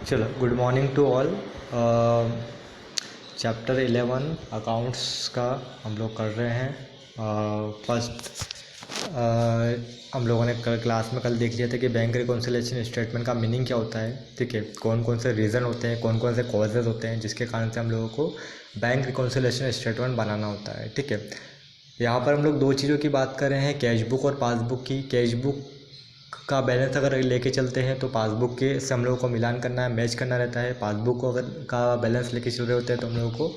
चलो, good morning to all. Chapter 11 accounts का हम लोग कर रहे हैं। फर्स्ट हम लोगों ने क्लास में कल देख लिया था कि बैंक रिकॉन्सिलिएशन स्टेटमेंट का मीनिंग क्या होता है। ठीक है, कौन कौन से रीज़न होते हैं, कौन कौन से कॉजेज़ होते हैं जिसके कारण से हम लोगों को बैंक रिकॉन्सिलिएशन स्टेटमेंट बनाना होता है। ठीक है, यहाँ पर हम लोग दो चीज़ों की बात कर रहे हैं, कैश बुक और पासबुक की। कैश बुक का बैलेंस अगर लेके चलते हैं तो पासबुक के से हम लोगों को मिलान करना है, मैच करना रहता है। पासबुक को अगर का बैलेंस लेके चल रहे होते हैं तो हम लोगों को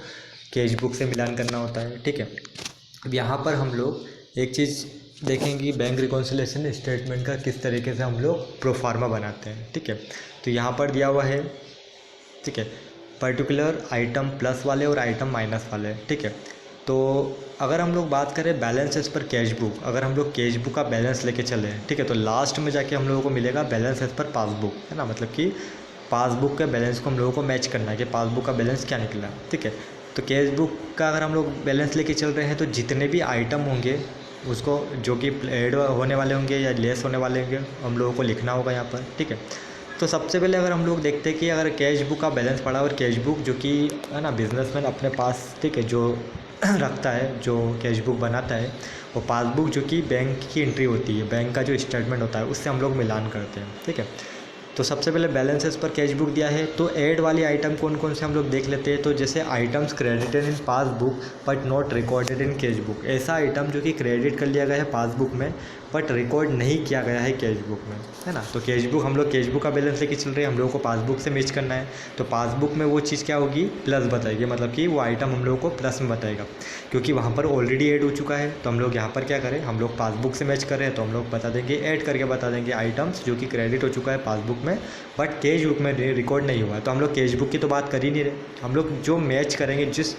कैश बुक से मिलान करना होता है। ठीक है, अब यहाँ पर हम लोग एक चीज़ देखेंगे, बैंक रिकॉन्सिलिएशन स्टेटमेंट का किस तरीके से हम लोग प्रोफार्मा बनाते हैं। ठीक है, तो यहाँ पर दिया हुआ है, ठीक है, पर्टिकुलर आइटम प्लस वाले और आइटम माइनस वाले। ठीक है, तो अगर हम लोग बात करें balance as per cash book, अगर हम लोग कैश बुक का बैलेंस लेके चले, ठीक है, तो लास्ट में जाके हम लोगों को मिलेगा बैलेंस एज पर पासबुक, है ना। मतलब कि पासबुक के बैलेंस को हम लोगों को मैच करना है कि पासबुक का बैलेंस क्या निकला। ठीक है, तो कैश बुक का अगर हम लोग बैलेंस लेके चल रहे हैं तो जितने भी आइटम होंगे उसको, जो कि ऐड होने वाले होंगे या लेस होने वाले होंगे, हम लोगों को लिखना होगा यहाँ पर। ठीक है, तो सबसे पहले अगर हम लोग देखते हैं कि अगर कैश बुक का बैलेंस पड़ा और कैश बुक जो कि है ना बिजनेसमैन अपने पास, ठीक है, जो रखता है, जो कैश बुक बनाता है, वो पासबुक जो कि बैंक की एंट्री होती है, बैंक का जो स्टेटमेंट होता है, उससे हम लोग मिलान करते हैं। ठीक है, तो सबसे पहले बैलेंसेस पर कैश बुक दिया है, तो ऐड वाली आइटम कौन कौन से हम लोग देख लेते हैं। तो जैसे items credited in passbook but not recorded in cash book, ऐसा आइटम जो कि क्रेडिट कर लिया गया है पासबुक में बट रिकॉर्ड नहीं किया गया है कैश बुक में, है ना। तो कैश बुक, हम लोग कैश बुक का बैलेंस लेके चल रहे हैं, हम लोगों को पासबुक से मैच करना है, तो पासबुक में वो चीज़ क्या होगी, प्लस बताएगी, मतलब कि वो आइटम हम लोगों को प्लस में बताएगा, क्योंकि वहाँ पर ऑलरेडी ऐड हो चुका है। तो हम लोग यहाँ पर क्या करें, हम लोग पासबुक से मैच कर रहे हैं तो हम लोग बता देंगे, ऐड करके बता देंगे आइटम्स जो कि क्रेडिट हो चुका है पासबुक में बट कैश बुक में रिकॉर्ड नहीं हुआ है। तो हम लोग कैश बुक की तो बात कर ही नहीं रहे, हम लोग जो मैच करेंगे, जिस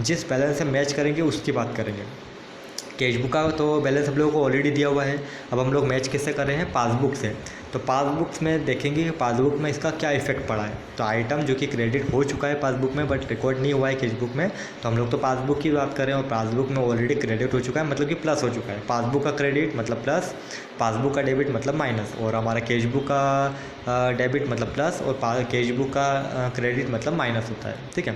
जिस बैलेंस से मैच करेंगे उसकी बात करेंगे। कैश बुक का तो बैलेंस हम लोगों को ऑलरेडी दिया हुआ है, अब हम लोग मैच किससे कर रहे हैं, पासबुक से। तो पासबुक में देखेंगे कि पासबुक में इसका क्या इफेक्ट पड़ा है। तो आइटम जो कि क्रेडिट हो चुका है पासबुक में बट रिकॉर्ड नहीं हुआ है कैश बुक में, तो हम लोग तो पासबुक की बात करें और पासबुक में ऑलरेडी क्रेडिट हो चुका है, मतलब कि प्लस हो चुका है। पासबुक का क्रेडिट मतलब प्लस, पासबुक का डेबिट मतलब माइनस, और हमारा कैश बुक का डेबिट मतलब प्लस और कैश बुक का क्रेडिट मतलब माइनस होता है। ठीक है,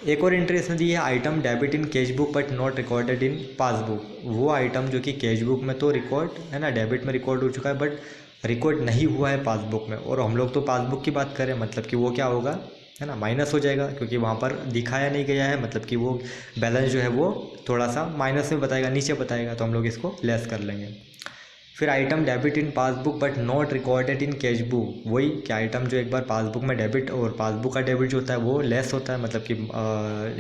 एक और एंट्री इसमें दी है, item debit in cash book but not recorded in passbook. वो आइटम जो कि कैश बुक में तो रिकॉर्ड है ना, डेबिट में रिकॉर्ड हो चुका है बट रिकॉर्ड नहीं हुआ है पासबुक में, और हम लोग तो पासबुक की बात करें, मतलब कि वो क्या होगा, है ना, माइनस हो जाएगा, क्योंकि वहाँ पर दिखाया नहीं गया है, मतलब कि वो बैलेंस जो है वो थोड़ा सा माइनस में बताएगा, नीचे बताएगा, तो हम लोग इसको लेस कर लेंगे। फिर item debit in passbook but not recorded in cash book, वही कि आइटम जो एक बार पासबुक में डेबिट और पासबुक का डेबिट जो होता है वो लेस होता है, मतलब कि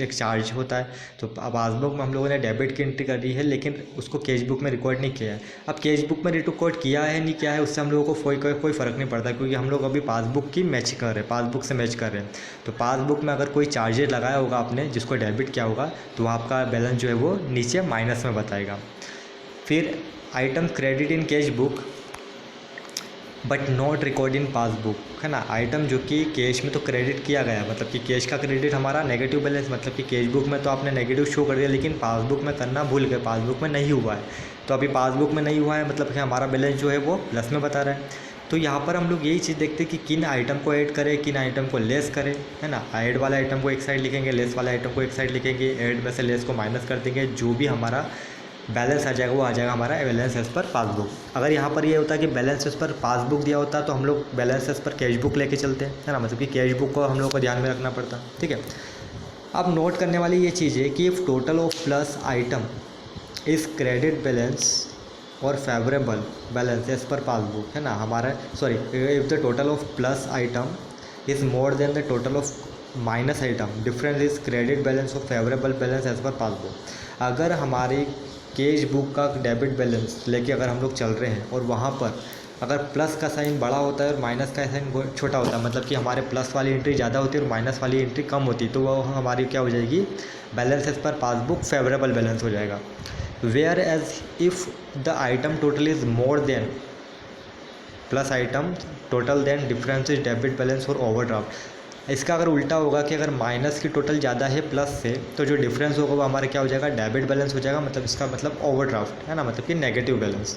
एक चार्ज होता है। तो पासबुक में हम लोगों ने डेबिट की एंट्री कर दी है लेकिन उसको कैश बुक में रिकॉर्ड नहीं किया है। अब कैश बुक में रिकॉर्ड किया है नहीं किया है उससे हम लोगों को कोई फ़र्क नहीं पड़ता, क्योंकि हम लोग अभी पासबुक की मैच कर रहे हैं, पासबुक से मैच कर रहे हैं। तो पासबुक में अगर कोई चार्जेज लगाया होगा आपने जिसको डेबिट किया होगा तो आपका बैलेंस जो है वो नीचे माइनस में बताएगा। फिर item credit in cash book but not record in passbook, है ना। आइटम जो कि कैश में तो क्रेडिट किया गया, मतलब कि कैश का क्रेडिट हमारा नेगेटिव बैलेंस, मतलब कि कैश बुक में तो आपने नेगेटिव शो कर दिया लेकिन पासबुक में करना भूल गए, पासबुक में नहीं हुआ है। तो अभी पासबुक में नहीं हुआ है मतलब कि हमारा बैलेंस जो है वो प्लस में बता रहा है। तो यहाँ पर हम लोग यही चीज़ देखते हैं कि किन आइटम को ऐड करें, किन आइटम को लेस करें, है ना। ऐड वाले आइटम को एक साइड लिखेंगे, लेस वाले आइटम को एक साइड लिखेंगे, ऐड में से लेस को माइनस कर देंगे, जो भी हमारा बैलेंस आ जाएगा वो आ जाएगा हमारा बैलेंस एज पर पासबुक। अगर यहाँ पर ये होता कि बैलेंस एज पर पासबुक दिया होता तो हम लोग balance as per cash book लेके चलते हैं, है ना, मतलब कि कैश बुक को हम लोग को ध्यान में रखना पड़ता। ठीक है, अब नोट करने वाली ये चीज़ है कि if total of plus item is credit balance और favourable balance as per passbook, है ना, हमारा if the total of plus item is more than the total of minus item, difference is credit balance और favourable balance as per passbook. अगर हमारी cash book का debit balance लेके अगर हम लोग चल रहे हैं और वहाँ पर अगर प्लस का साइन बड़ा होता है और माइनस का साइन छोटा होता है, मतलब कि हमारे प्लस वाली एंट्री ज़्यादा होती है और माइनस वाली एंट्री कम होती है, तो वो हमारी क्या हो जाएगी, balance as per passbook favourable balance हो जाएगा। Whereas if the item total is more than plus item total then difference is debit balance और ओवरड्राफ्ट। इसका अगर उल्टा होगा कि अगर माइनस की टोटल ज़्यादा है प्लस से, तो जो डिफरेंस होगा वो हमारा क्या हो जाएगा, डेबिट बैलेंस हो जाएगा, मतलब इसका मतलब ओवरड्राफ्ट, है ना, मतलब कि negative balance.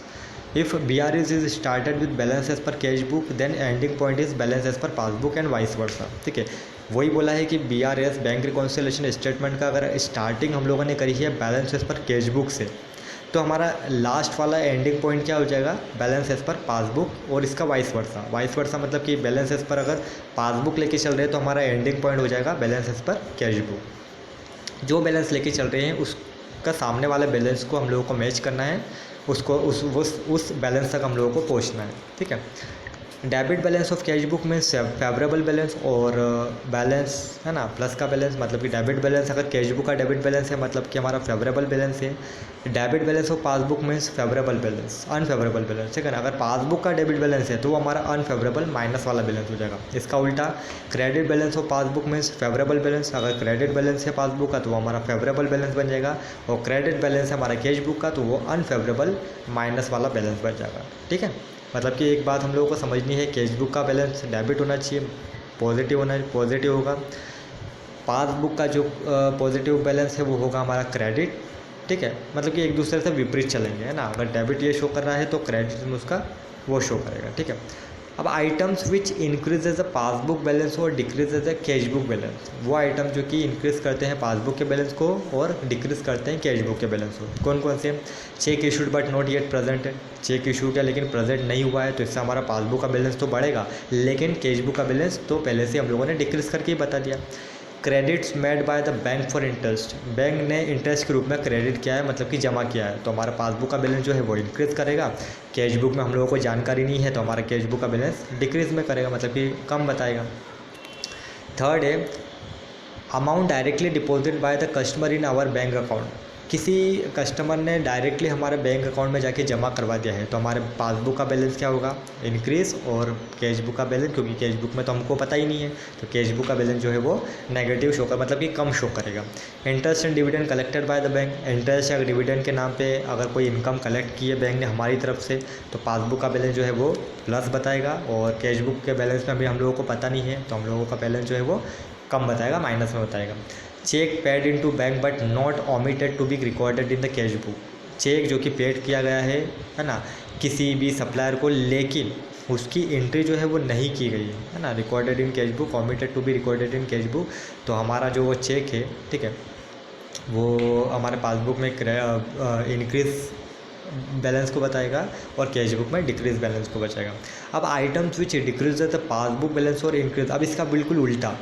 If BRS is started with balance as per cash book then ending point is balance as per passbook and vice versa. ठीक है, वही बोला है कि BRS बैंक रिकॉन्सिलेशन स्टेटमेंट का अगर स्टार्टिंग हम लोगों ने करी है balance as per cash book से, तो हमारा लास्ट वाला एंडिंग पॉइंट क्या हो जाएगा, बैलेंस एज पर पासबुक, और इसका वाइस वर्सा। वाइस वर्सा मतलब कि बैलेंस एज पर अगर पासबुक लेके चल रहे हैं तो हमारा एंडिंग पॉइंट हो जाएगा balance as per cash book. जो बैलेंस लेके चल रहे हैं उसका सामने वाले बैलेंस को हम लोगों को मैच करना है, उसको उस बैलेंस तक हम लोगों को पहुंचना है। ठीक है, debit balance of cash book में फेवरेबल बैलेंस और बैलेंस है ना, प्लस का बैलेंस, मतलब कि डेबिट बैलेंस अगर कैश बुक का डेबिट बैलेंस है मतलब कि हमारा फेवरेबल बैलेंस है। Debit balance of passbook means favourable balance, unfavourable balance. ठीक है ना, अगर पासबुक का डेबिट बैलेंस है तो वो हमारा अनफेवरेबल माइनस वाला बैलेंस हो जाएगा। इसका उल्टा credit balance of passbook means favourable balance, अगर क्रेडिट बैलेंस है पासबुक का तो वो हमारा फेवरेबल बैलेंस बन जाएगा, और क्रेडिट बैलेंस है हमारा कैश बुक का तो वो अनफेवरेबल माइनस वाला बैलेंस बन जाएगा। ठीक है, मतलब कि एक बात हम लोगों को समझनी है, कैश बुक का बैलेंस डेबिट होना चाहिए, पॉजिटिव होगा। पासबुक का जो पॉजिटिव बैलेंस है वो होगा हमारा क्रेडिट। ठीक है, मतलब कि एक दूसरे से विपरीत चलेंगे, है ना, अगर डेबिट ये शो कर रहा है तो क्रेडिट में उसका वो शो करेगा। ठीक है, अब items which increases the passbook balance और decreases the cash book balance, वो आइटम जो कि इंक्रीज करते हैं पासबुक के बैलेंस को और डिक्रीज करते हैं कैश बुक के बैलेंस को, कौन कौन से? Check issued but not yet present है, चेक इशू किया लेकिन प्रेजेंट नहीं हुआ है तो इससे हमारा पासबुक का बैलेंस तो बढ़ेगा, लेकिन कैश बुक का बैलेंस तो पहले से हम लोगों ने डिक्रीज करके ही बता दिया। Credits made by the bank for interest, bank ने इंटरेस्ट के रूप में क्रेडिट किया है, मतलब कि जमा किया है, तो हमारा पासबुक का बैलेंस जो है वो इंक्रीज़ करेगा। कैश बुक में हम लोगों को जानकारी नहीं है तो हमारा कैश बुक का बैलेंस डिक्रीज़ में करेगा, मतलब कि कम बताएगा। थर्ड है amount directly deposit by the customer in our bank account, किसी कस्टमर ने डायरेक्टली हमारे बैंक अकाउंट में जाके जमा करवा दिया है तो हमारे पासबुक का बैलेंस क्या होगा, इंक्रीज़, और कैश बुक का बैलेंस, क्योंकि कैश बुक में तो हमको पता ही नहीं है तो कैश बुक का बैलेंस जो है वो नेगेटिव शो कर, मतलब कि कम शो करेगा। Interest and dividend collected by the bank, interest या डिविडेंड के नाम पे अगर कोई इनकम कलेक्ट की है बैंक ने हमारी तरफ से तो पासबुक का बैलेंस जो है वो प्लस बताएगा, और कैश बुक के बैलेंस में भी हम लोगों को पता नहीं है तो हम लोगों का बैलेंस जो है वो कम बताएगा, माइनस में बताएगा। Cheque paid into bank but not omitted to be recorded in the cash book, cheque जो कि पेड किया गया है ना, किसी भी सप्लायर को, लेकिन उसकी एंट्री जो है वो नहीं की गई है ना, recorded in cash book, omitted to be recorded in cash book, तो हमारा जो वो चेक है, ठीक है, वो हमारे पासबुक में इंक्रीज़ बैलेंस को बताएगा और कैश बुक में डिक्रीज बैलेंस को बचाएगा। अब items which decrease the passbook balance और इंक्रीज, अब इसका बिल्कुल उल्टा,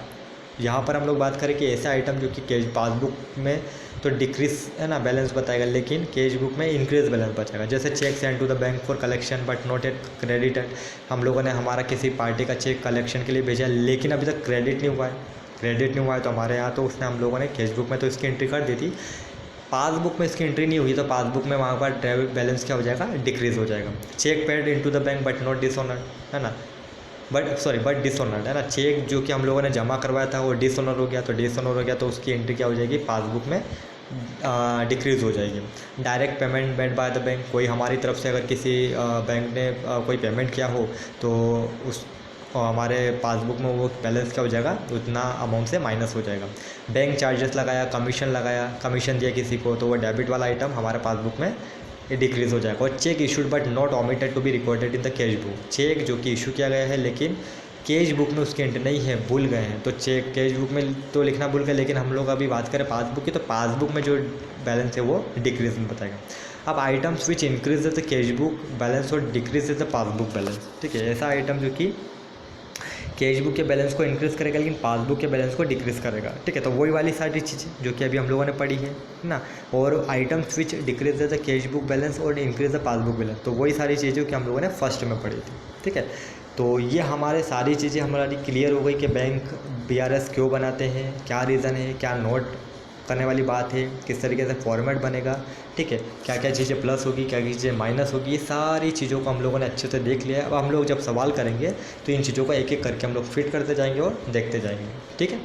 यहाँ पर हम लोग बात करें कि ऐसा आइटम जो कि कैश पासबुक में तो डिक्रीज है ना बैलेंस बताएगा, लेकिन कैश बुक में इंक्रीज बैलेंस बचाएगा। जैसे cheque send to the bank for collection but not yet credited, हम लोगों ने हमारा किसी पार्टी का चेक कलेक्शन के लिए भेजा लेकिन अभी तक क्रेडिट नहीं हुआ है तो हमारे यहाँ तो उसने हम लोगों ने कैश बुक में तो इसकी एंट्री कर दी थी, पासबुक में इसकी एंट्री नहीं हुई तो पासबुक में वहाँ पर डेबिट बैलेंस क्या हो जाएगा, डिक्रीज हो जाएगा। Cheque paid into the bank but not dishonoured, है ना, बट डिसऑनर्ड, है ना, चेक जो कि हम लोगों ने जमा करवाया था वो डिसऑनर हो गया तो उसकी एंट्री क्या हो जाएगी, पासबुक में डिक्रीज़ हो जाएगी। Direct payment made by the bank, कोई हमारी तरफ से अगर किसी बैंक ने कोई पेमेंट किया हो तो उस हमारे पासबुक में वो बैलेंस क्या हो जाएगा, उतना अमाउंट से माइनस हो जाएगा। बैंक चार्जेस लगाया, कमीशन दिया किसी को तो वो डेबिट वाला आइटम हमारे पासबुक में ये डिक्रीज़ हो जाएगा। और cheque issued but not omitted to be recorded in the cash book, cheque जो कि इशू किया गया है लेकिन कैश बुक में उसकी एंट्री नहीं है, भूल गए हैं, तो चेक कैश बुक में तो लिखना भूल गए, लेकिन हम लोग अभी बात करें पासबुक की तो पासबुक में जो बैलेंस है वो डिक्रीज में बताएगा। अब items which increase the cash book balance और डिक्रीज द पासबुक बैलेंस, ठीक है, ऐसा आइटम जो कि कैश बुक के बैलेंस को इंक्रीज़ करेगा लेकिन पासबुक के बैलेंस को डिक्रीज़ करेगा, ठीक है, तो वही वाली सारी चीज़ें जो कि अभी हम लोगों ने पढ़ी है ना। और items which decrease the cash book balance और इंक्रीज द पासबुक बैलेंस, तो वही सारी चीज़ें कि हम लोगों ने फर्स्ट में पढ़ी थी, ठीक है। तो ये हमारे सारी चीज़ें हमारी क्लियर हो गई कि बैंक BRS क्यों बनाते हैं, क्या रीज़न है, क्या नोट करने वाली बात है, किस तरीके से फॉर्मेट बनेगा, ठीक है, क्या क्या चीज़ें प्लस होगी, क्या क्या चीज़ें माइनस होगी, ये सारी चीज़ों को हम लोगों ने अच्छे से देख लिया है। अब हम लोग जब सवाल करेंगे तो इन चीज़ों को एक एक करके हम लोग फिट करते जाएंगे और देखते जाएंगे, ठीक है।